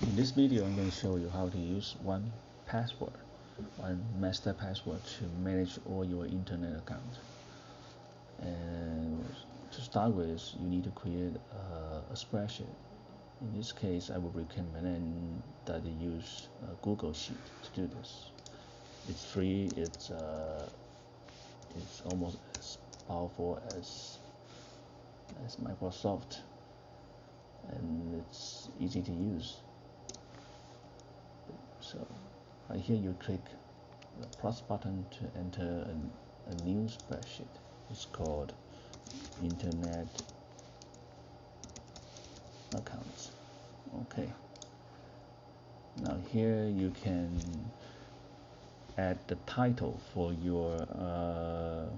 In this video, I'm going to show you how to use one master password to manage all your internet accounts. And to start with, you need to create a spreadsheet. In this case, I would recommend that you use Google Sheet to do this. It's free. It's almost as powerful as Microsoft, and it's easy to use. So right here you click the plus button to enter a new spreadsheet. It's called Internet Accounts. Okay. Now here you can add the title for your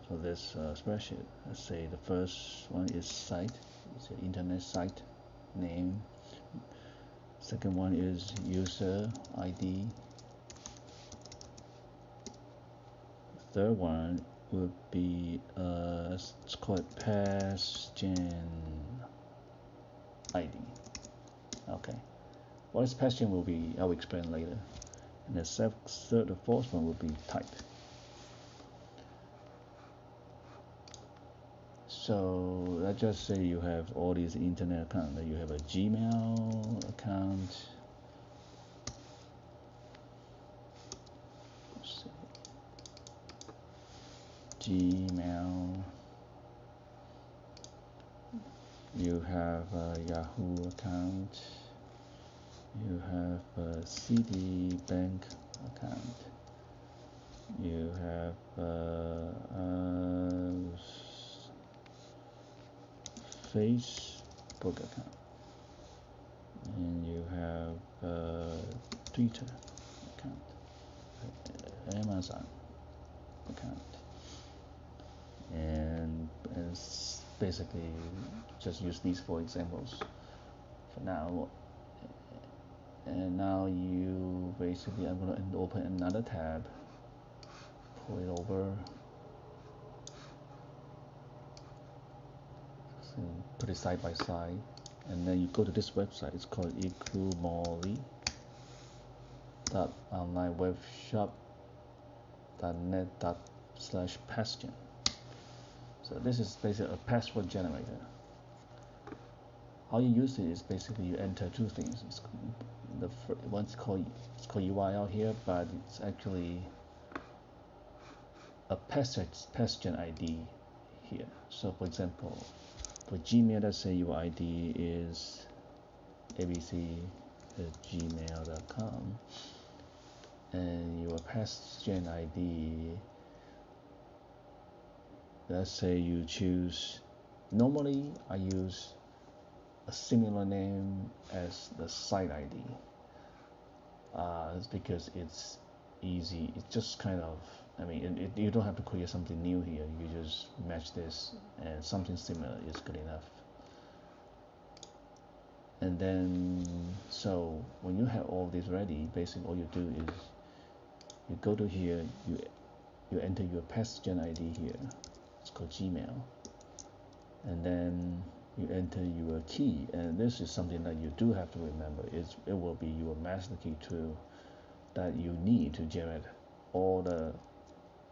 for this spreadsheet. Let's say the first one is site. It's an internet site name. Second one is user ID. Third one would be let's call it Passgen ID. Okay. What is Passgen will be I'll explain later. And the fourth one will be type. So let's just say you have all these internet accounts. You have a Gmail account. Gmail. You have a Yahoo account. You have a Citibank account. You have Facebook account, and you have Twitter account, Amazon account, and basically just use these 4 examples for now. And now you basically, I'm going to open another tab, pull it over, and put it side by side, and then you go to this website. It's called ekumoli.onlinewebshop.net/Passgen. So this is basically a password generator. How you use it is basically you enter 2 things. It's called URL here, but it's actually a Passgen ID here. So for example, for Gmail, let's say your ID is abc@gmail.com, and your Passgen ID, let's say you choose, normally I use a similar name as the site ID. It's because it's easy. It's just kind of, you don't have to create something new here. You just match this, and something similar is good enough. And then, so when you have all this ready, basically all you do is you go to here, you enter your Passgen ID here. It's called Gmail, and then you enter your key, and this is something that you do have to remember. It will be your master key that you need to generate all the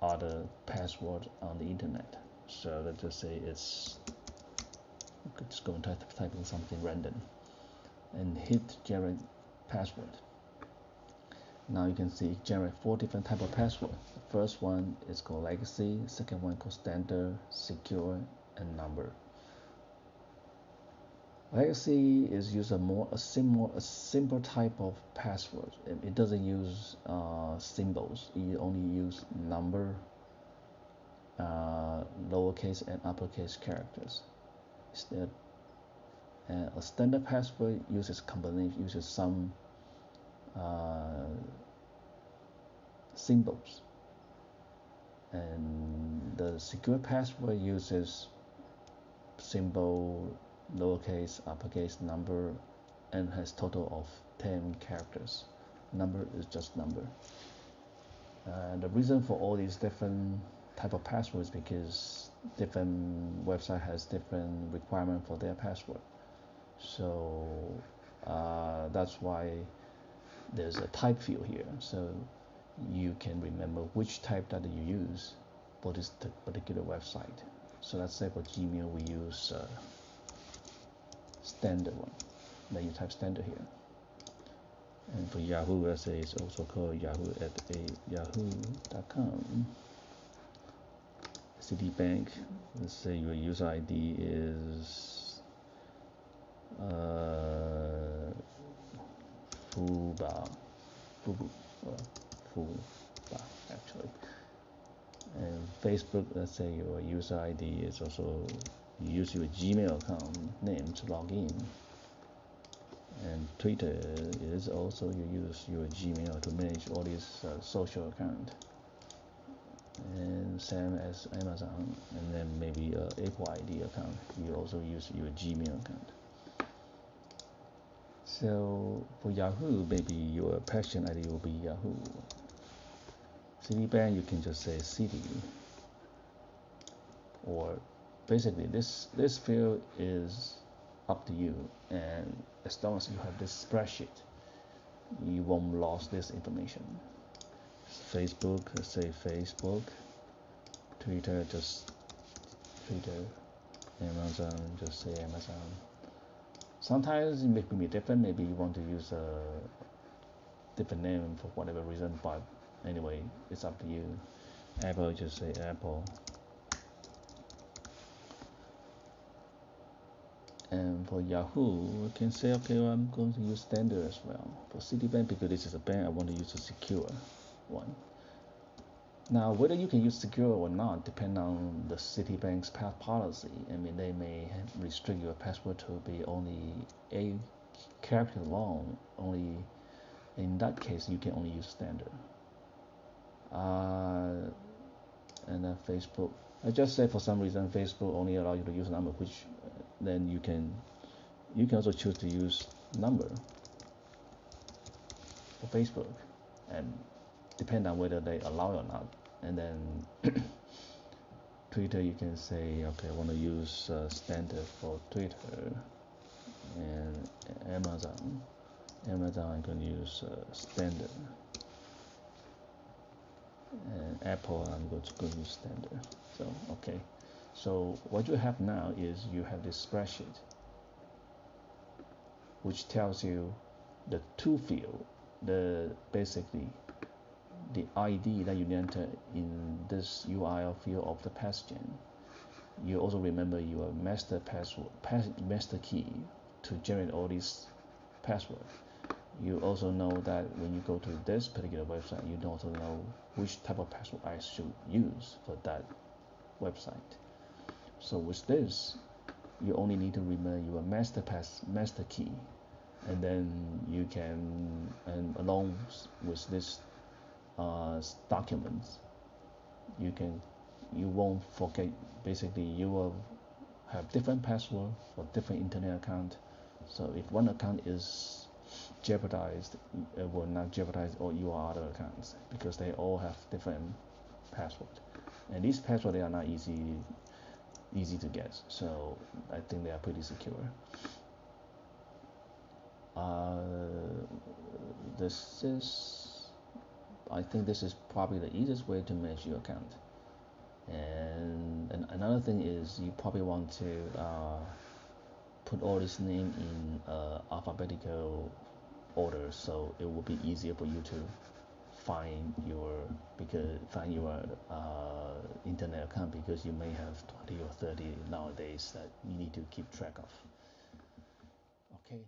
other passwords on the internet. So let's just say it's, you could just go and type in something random and hit generate password. Now you can see generate 4 different type of password. The first one is called legacy, second one called standard, secure, and number. Legacy is use a simple type of password. It doesn't use symbols. It only use number, lowercase and uppercase characters. Instead, a standard password uses some symbols, and the secure password uses symbol, lowercase, uppercase, number, and has total of 10 characters. Number is just number. The reason for all these different type of passwords because different website has different requirement for their password. So that's why there's a type field here, so you can remember which type that you use for this particular website. So let's say for Gmail we use standard one. Then you type standard here. And for Yahoo, let's say it's also called Yahoo at yahoo.com. Citibank, let's say your user ID is Fuba actually. And Facebook, let's say your user ID is also, you use your Gmail account name to log in. And Twitter is also, you use your Gmail to manage all these social accounts. And same as Amazon, and then maybe Apple ID account, you also use your Gmail account. So for Yahoo, maybe your Passgen ID will be Yahoo. Citibank, you can just say Citi, or basically this field is up to you, and as long as you have this spreadsheet, you won't lose this information. Facebook, let's say Facebook. Twitter, just Twitter. Amazon, just say Amazon. Sometimes it may be different, maybe you want to use a different name for whatever reason, but anyway, it's up to you. Apple, just say Apple. And for Yahoo, we can say, okay, well, I'm going to use standard as well. For Citibank, because this is a bank, I want to use a secure one. Now, whether you can use secure or not depends on the Citibank's policy. I mean, they may restrict your password to be only a character long. Only in that case, you can only use standard. And then Facebook, I just said for some reason Facebook only allows you to use number, which then you can also choose to use number for Facebook, and depend on whether they allow it or not. And then Twitter, you can say, okay, I want to use standard for Twitter. And Amazon, I'm going to use standard. And Apple, I'm going to use standard. So okay, so what you have now is you have this spreadsheet which tells you the two field, basically the ID that you enter in this URL field of the Passgen. You also remember your master key to generate all these passwords. You also know that when you go to this particular website, you also know which type of password I should use for that website. So with this, you only need to remember your master key, and then you can, and along with this documents, you won't forget. Basically, you will have different password for different internet account. So if one account is jeopardized, it will not jeopardize all your other accounts, because they all have different password, and these passwords, they are not easy to guess. So I think they are pretty secure. I think this is probably the easiest way to manage your account. And another thing is, you probably want to put all this name in alphabetical order, so it will be easier for you to find your internet account, because you may have 20 or 30 nowadays that you need to keep track of. Okay.